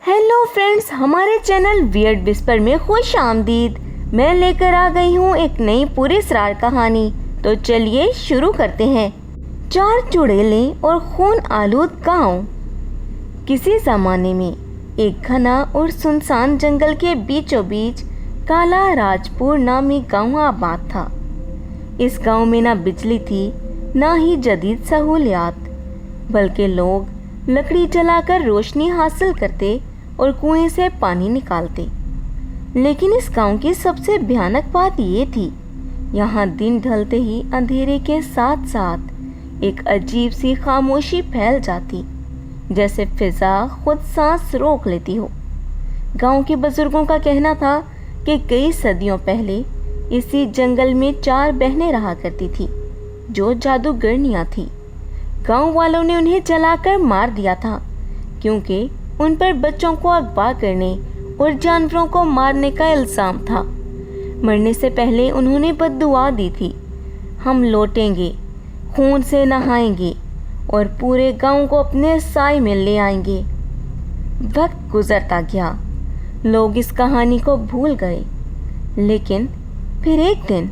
Hello friends, हमारे channel weird whisper में खुश आमदीद। मैं लेकर आ गई हूँ एक नई पुरस्कार कहानी। तो चलिए शुरू करते हैं। 4 चुड़ैले और खून आलूद गांव। किसी ज़माने में एक घना और सुनसान जंगल के बीचों बीच काला राजपुर नामी गांव आबाद था। इस गांव में ना बिजली थी, ना ही जदीद सहूलियात, बल्कि लोग लकड़ी जलाकर रोशनी हासिल करते और कुएं से पानी निकालते। लेकिन इस गांव की सबसे भयानक बात ये थी, यहाँ दिन ढलते ही अंधेरे के साथ साथ एक अजीब सी खामोशी फैल जाती, जैसे फिजा खुद सांस रोक लेती हो। गांव के बुजुर्गों का कहना था कि कई सदियों पहले इसी जंगल में 4 बहनें रहा करती थी, जो जादूगरनियाँ थी। गांव वालों ने उन्हें जलाकर मार दिया था, क्योंकि उन पर बच्चों को अगवा करने और जानवरों को मारने का इल्ज़ाम था। मरने से पहले उन्होंने बद्दुआ दी थी, हम लौटेंगे, खून से नहाएंगे और पूरे गांव को अपने साए में ले आएंगे। वक्त गुजरता गया, लोग इस कहानी को भूल गए। लेकिन फिर एक दिन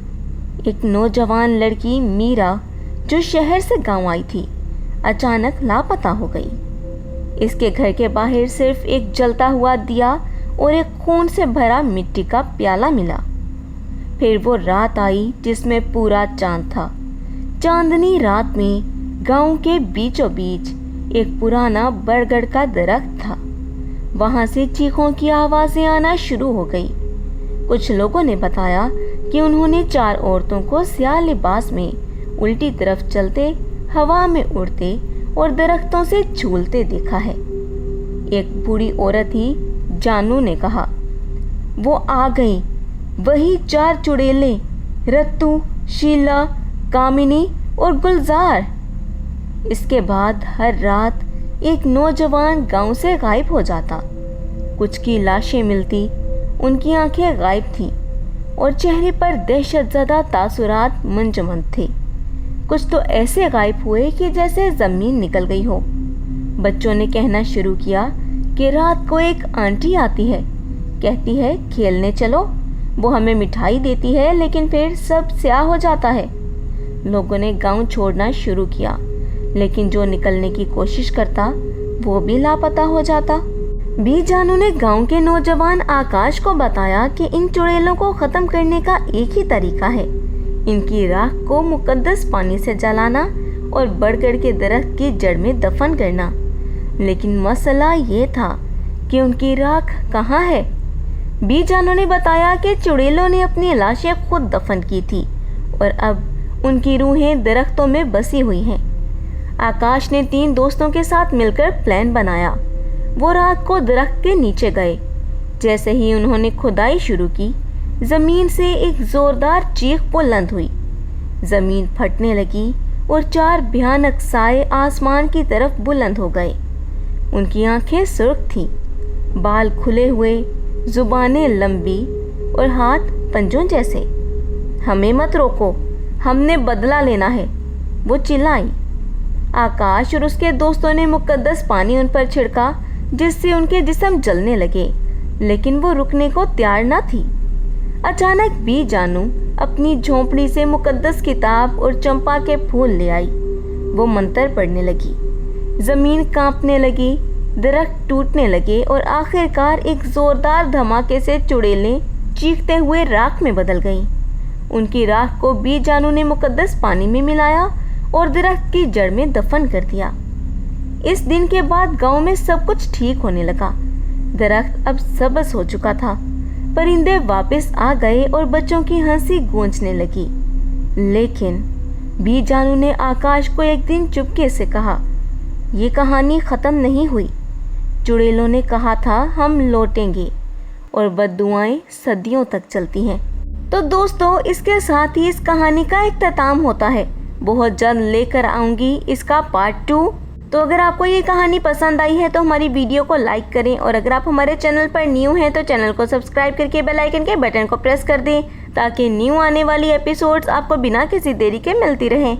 एक नौजवान लड़की मीरा, जो शहर से गांव आई थी, अचानक लापता हो गई। इसके घर के बाहर सिर्फ एक जलता हुआ दिया और एक खून से भरा मिट्टी का प्याला मिला। फिर वो रात आई जिसमें पूरा चांद था। चांदनी रात में गांव के बीचों बीच एक पुराना बरगद का दरख्त था। वहां से चीखों की आवाज़ें आना शुरू हो गई। कुछ लोगों ने बताया कि उन्होंने 4 औरतों को स्याह लिबास में उल्टी तरफ चलते, हवा में उड़ते और दरख्तों से झूलते देखा है। एक बूढ़ी औरत ही जानू ने कहा, वो आ गई, वही 4 चुड़ैले, रत्तू, शीला, कामिनी और गुलजार। इसके बाद हर रात एक नौजवान गांव से गायब हो जाता। कुछ की लाशें मिलती, उनकी आंखें गायब थीं और चेहरे पर दहशतज़दा तासुरात मंजमद थे। कुछ तो ऐसे गायब हुए कि जैसे ज़मीन निकल गई हो। बच्चों ने कहना शुरू किया कि रात को एक आंटी आती है, कहती है खेलने चलो। वो हमें मिठाई देती है, लेकिन फिर सब स्याह हो जाता है। लोगों ने गांव छोड़ना शुरू किया, लेकिन जो निकलने की कोशिश करता वो भी लापता हो जाता। बी जानू ने गांव के नौजवान आकाश को बताया कि इन चुड़ैलों को ख़त्म करने का एक ही तरीका है, इनकी राख को मुकद्दस पानी से जलाना और बरगद के दरख्त की जड़ में दफन करना। लेकिन मसला ये था कि उनकी राख कहाँ है। बी जानू ने बताया कि चुड़ैलों ने अपनी लाशें खुद दफन की थी और अब उनकी रूहें दरख्तों में बसी हुई हैं। आकाश ने 3 दोस्तों के साथ मिलकर प्लान बनाया। वो रात को दरख्त के नीचे गए। जैसे ही उन्होंने खुदाई शुरू की, ज़मीन से एक ज़ोरदार चीख बुलंद हुई। ज़मीन फटने लगी और 4 भयानक साए आसमान की तरफ बुलंद हो गए। उनकी आंखें सुर्ख थीं, बाल खुले हुए, ज़ुबानें लंबी और हाथ पंजों जैसे। हमें मत रोको, हमने बदला लेना है, वो चिल्लाई। आकाश और उसके दोस्तों ने मुकद्दस पानी उन पर छिड़का, जिससे उनके जिस्म जलने लगे, लेकिन वो रुकने को तैयार न थी। अचानक बी जानू अपनी झोंपड़ी से मुकद्दस किताब और चंपा के फूल ले आई। वो मंत्र पढ़ने लगी। ज़मीन कांपने लगी, दरख्त टूटने लगे और आखिरकार एक ज़ोरदार धमाके से चुड़ैलें चीखते हुए राख में बदल गईं। उनकी राख को बी जानू ने मुकद्दस पानी में मिलाया और दरख्त की जड़ में दफन कर दिया। इस दिन के बाद गांव में सब कुछ ठीक होने लगा। दरख्त अब सब्ज़ हो चुका था, परिंदे वापस आ गए और बच्चों की हंसी गूंजने लगी। लेकिन बी जानू ने आकाश को एक दिन चुपके से कहा, ये कहानी ख़त्म नहीं हुई। चुड़ैलों ने कहा था हम लौटेंगे, और बद्दुआएं सदियों तक चलती हैं। तो दोस्तों, इसके साथ ही इस कहानी का इख्तिताम होता है। बहुत जल्द लेकर आऊँगी इसका पार्ट 2। तो अगर आपको ये कहानी पसंद आई है तो हमारी वीडियो को लाइक करें, और अगर आप हमारे चैनल पर न्यू हैं तो चैनल को सब्सक्राइब करके बेल आइकन के बटन को प्रेस कर दें, ताकि न्यू आने वाली एपिसोड्स आपको बिना किसी देरी के मिलती रहें।